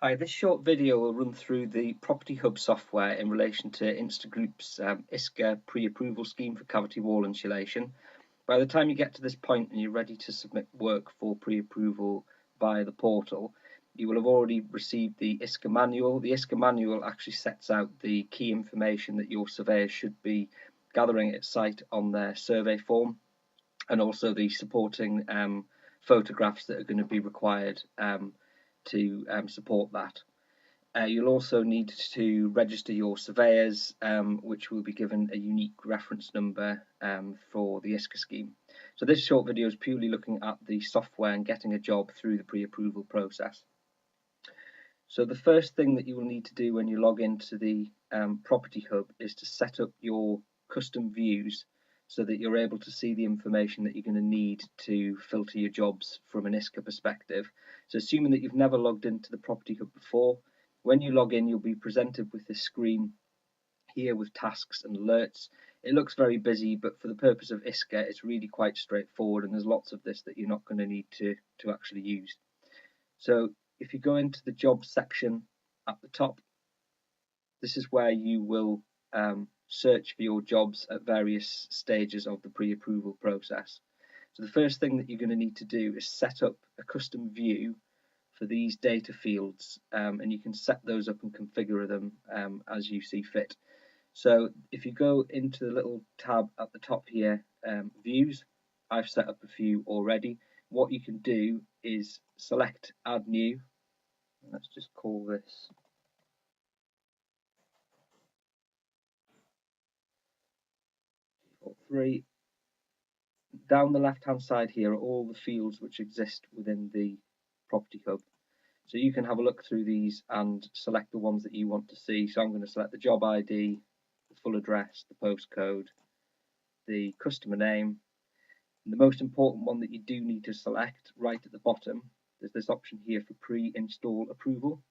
Hi, this short video will run through the Property Hub software in relation to Instagroup's ISCA pre-approval scheme for cavity wall insulation. By the time you get to this point and you're ready to submit work for pre-approval via the portal, you will have already received the ISCA manual. The ISCA manual actually sets out the key information that your surveyors should be gathering at site on their survey form, and also the supporting photographs that are going to be required to support that. You'll also need to register your surveyors, which will be given a unique reference number for the ISCA scheme. So this short video is purely looking at the software and getting a job through the pre-approval process. So the first thing that you will need to do when you log into the Property Hub is to set up your custom views so that you're able to see the information that you're going to need to filter your jobs from an ISCA perspective. So assuming that you've never logged into the Property Hub before, when you log in, you'll be presented with this screen here with tasks and alerts. It looks very busy, but for the purpose of ISCA, it's really quite straightforward, and there's lots of this that you're not going to need to actually use. So if you go into the jobs section at the top, this is where you will search for your jobs at various stages of the pre-approval process. So the first thing that you're going to need to do is set up a custom view for these data fields, and you can set those up and configure them as you see fit. So if you go into the little tab at the top here, views, I've set up a few already. What you can do is select add new. Let's just call this three. Down the left hand side here are all the fields which exist within the Property Hub. So you can have a look through these and select the ones that you want to see. So I'm going to select the job ID, the full address, the postcode, the customer name. And the most important one that you do need to select right at the bottom, there's this option here for pre-install approval,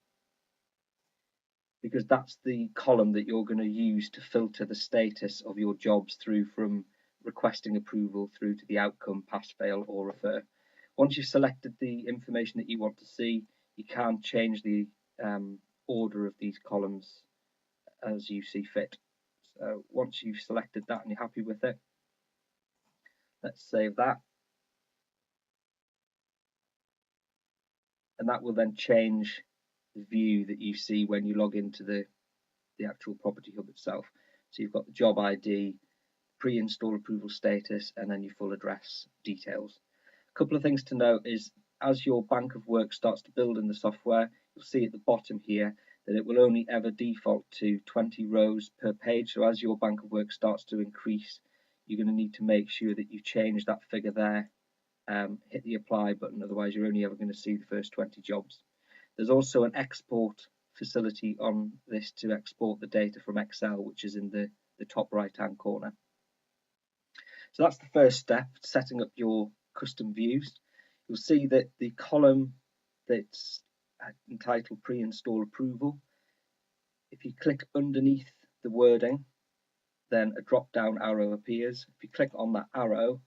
because that's the column that you're going to use to filter the status of your jobs through from requesting approval through to the outcome, pass, fail, or refer. Once you've selected the information that you want to see, you can change the order of these columns as you see fit. So once you've selected that and you're happy with it, let's save that. And that will then change the view that you see when you log into the actual Property Hub itself. So you've got the job ID, pre-install approval status, and then your full address details. A couple of things to note is as your bank of work starts to build in the software, you'll see at the bottom here that it will only ever default to 20 rows per page. So as your bank of work starts to increase, you're going to need to make sure that you change that figure there, hit the apply button, otherwise you're only ever going to see the first 20 jobs. There's also an export facility on this to export the data from Excel, which is in the top right hand corner. So that's the first step, setting up your custom views. You'll see that the column that's entitled pre-install approval, if you click underneath the wording, then a drop down arrow appears. If you click on that arrow,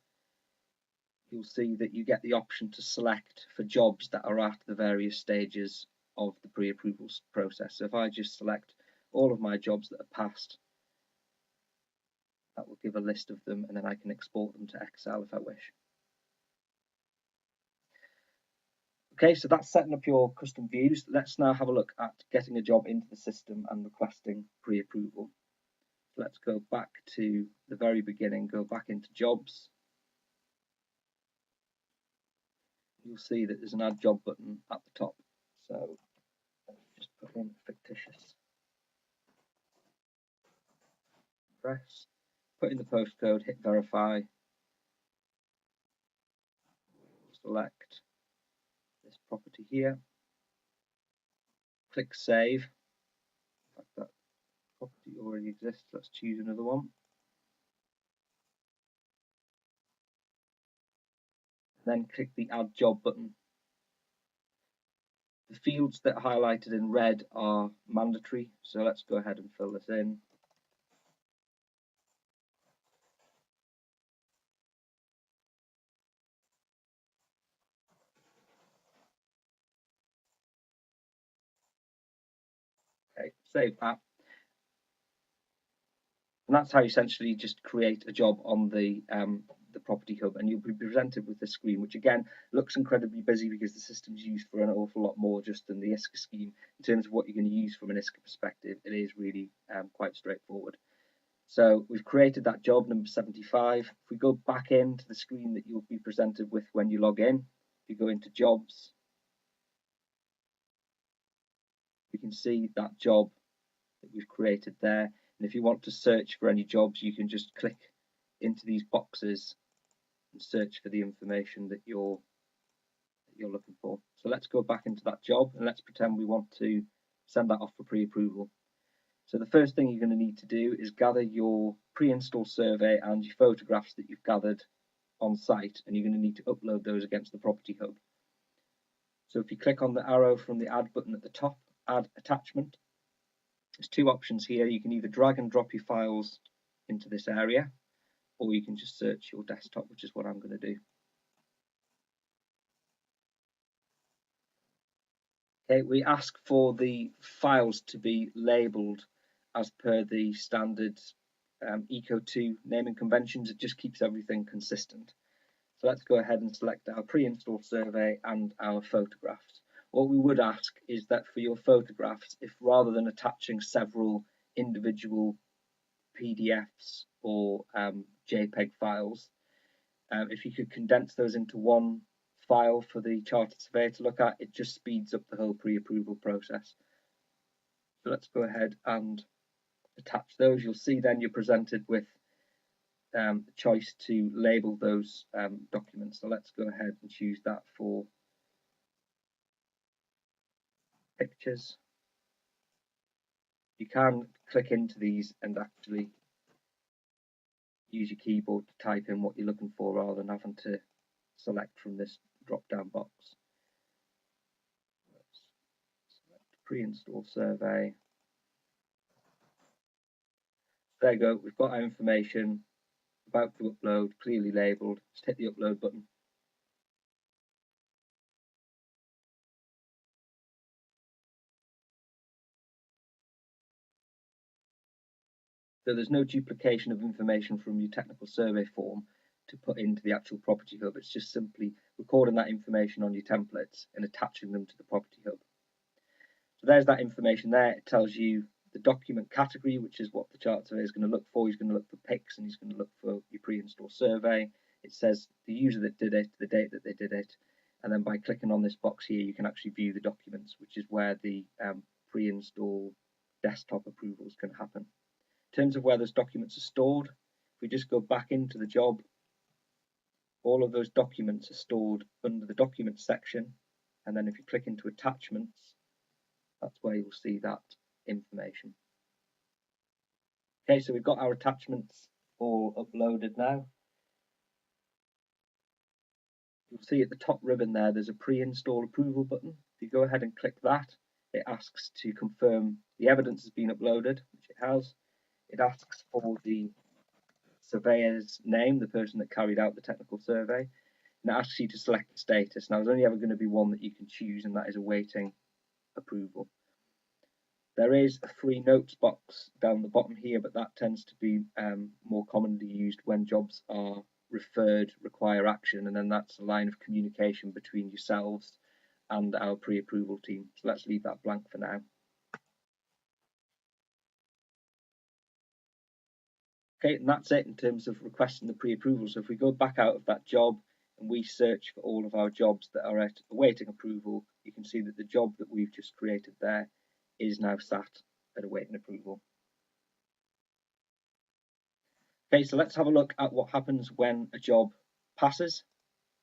you'll see that you get the option to select for jobs that are at the various stages of the pre-approval process. So if I just select all of my jobs that are passed, that will give a list of them, and then I can export them to Excel if I wish. Okay, so that's setting up your custom views. Let's now have a look at getting a job into the system and requesting pre-approval. Let's go back to the very beginning, go back into jobs. You'll see that there's an add job button at the top. So let's just put in fictitious address, put in the postcode, hit verify, select this property here, click save. In fact, that property already exists, let's choose another one. Then click the add job button. The fields that are highlighted in red are mandatory, so let's go ahead and fill this in. Save that. And that's how you essentially just create a job on the Property Hub, and you'll be presented with this screen, which again looks incredibly busy because the system's used for an awful lot more just than the ISCA scheme. In terms of what you're going to use from an ISCA perspective, it is really quite straightforward. So we've created that job number 75. If we go back into the screen that you'll be presented with when you log in, if you go into jobs, you can see that job that we've created there. And if you want to search for any jobs, you can just click into these boxes and search for the information that you're looking for. So let's go back into that job and let's pretend we want to send that off for pre-approval. So the first thing you're going to need to do is gather your pre-install survey and your photographs that you've gathered on site, and you're going to need to upload those against the Property Hub. So if you click on the arrow from the add button at the top, add attachment, there's two options here. You can either drag and drop your files into this area, or you can just search your desktop, which is what I'm going to do. Okay, we ask for the files to be labelled as per the standard ECO2 naming conventions. It just keeps everything consistent. So let's go ahead and select our pre-install survey and our photographs. What we would ask is that for your photographs, if rather than attaching several individual PDFs or JPEG files, if you could condense those into one file for the chartered surveyor to look at, it just speeds up the whole pre-approval process. So let's go ahead and attach those. You'll see then you're presented with the choice to label those documents. So let's go ahead and choose that for pictures. You can click into these and actually use your keyboard to type in what you're looking for rather than having to select from this drop-down box. Let's select pre-install survey. There you go, we've got our information about to upload, clearly labelled. Just hit the upload button. So there's no duplication of information from your technical survey form to put into the actual Property Hub. It's just simply recording that information on your templates and attaching them to the Property Hub. So there's that information there. It tells you the document category, which is what the chart surveyor is going to look for. He's going to look for PICs and he's going to look for your pre-install survey. It says the user that did it, the date that they did it, and then by clicking on this box here, you can actually view the documents, which is where the pre-install desktop approvals can happen. In terms of where those documents are stored, if we just go back into the job, all of those documents are stored under the Documents section, and then if you click into Attachments, that's where you'll see that information. Okay, so we've got our attachments all uploaded now. You'll see at the top ribbon there, there's a pre-install approval button. If you go ahead and click that, it asks to confirm the evidence has been uploaded, which it has. It asks for the surveyor's name, the person that carried out the technical survey, and it asks you to select the status. Now, there's only ever going to be one that you can choose, and that is awaiting approval. There is a free notes box down the bottom here, but that tends to be more commonly used when jobs are referred, require action, and then that's a line of communication between yourselves and our pre-approval team. So let's leave that blank for now. Okay, and that's it in terms of requesting the pre-approval. So if we go back out of that job and we search for all of our jobs that are awaiting approval, you can see that the job that we've just created there is now sat at awaiting approval. Okay, so let's have a look at what happens when a job passes.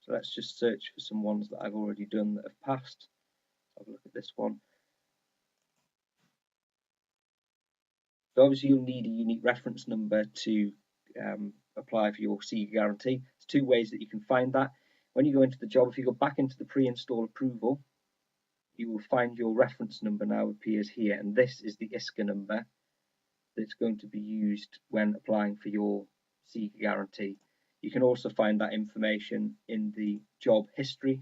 So let's just search for some ones that I've already done that have passed. Have a look at this one. So obviously you'll need a unique reference number to apply for your ISCA guarantee. There's two ways that you can find that. When you go into the job, if you go back into the pre-install approval, you will find your reference number now appears here, and this is the ISCA number that's going to be used when applying for your ISCA guarantee. You can also find that information in the job history.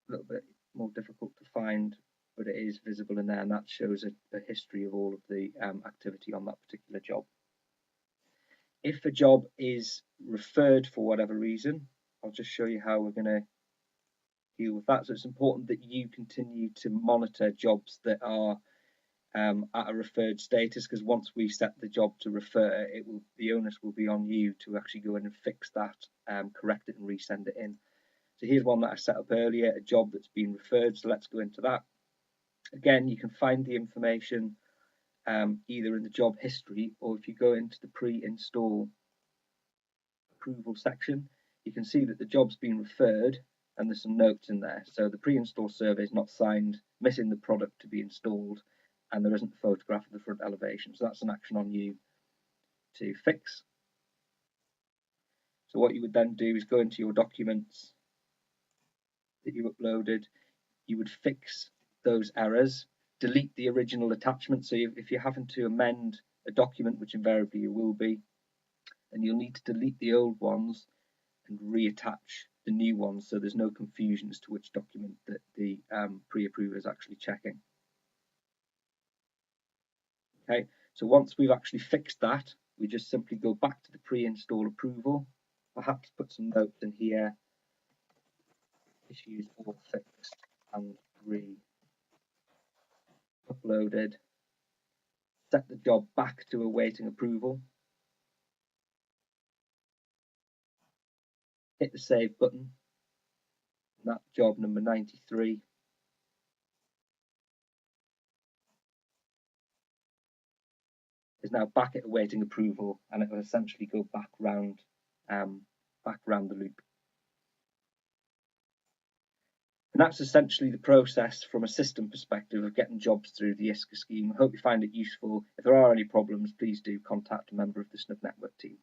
A little bit more difficult to find but it is visible in there, and that shows a history of all of the activity on that particular job. If a job is referred for whatever reason, I'll just show you how we're going to deal with that. So it's important that you continue to monitor jobs that are at a referred status, because once we set the job to refer, the onus will be on you to actually go in and fix that, correct it and resend it in. So here's one that I set up earlier, a job that's been referred, so let's go into that. Again, you can find the information either in the job history, or if you go into the pre-install approval section, you can see that the job's been referred and there's some notes in there. So the pre-install survey is not signed, missing the product to be installed, and there isn't a photograph of the front elevation. So that's an action on you to fix. So what you would then do is go into your documents that you uploaded. You would fix those errors, delete the original attachment. So if you're having to amend a document, which invariably you will be, then you'll need to delete the old ones and reattach the new ones, so there's no confusion as to which document that the pre-approver is actually checking. Okay, so once we've actually fixed that, we just simply go back to the pre-install approval, perhaps put some notes in here, issues all fixed and re-uploaded, set the job back to awaiting approval, hit the save button, and that job number 93 is now back at awaiting approval, and it will essentially go back round the loop. And that's essentially the process from a system perspective of getting jobs through the ISCA scheme. I hope you find it useful. If there are any problems, please do contact a member of the Snug Network team.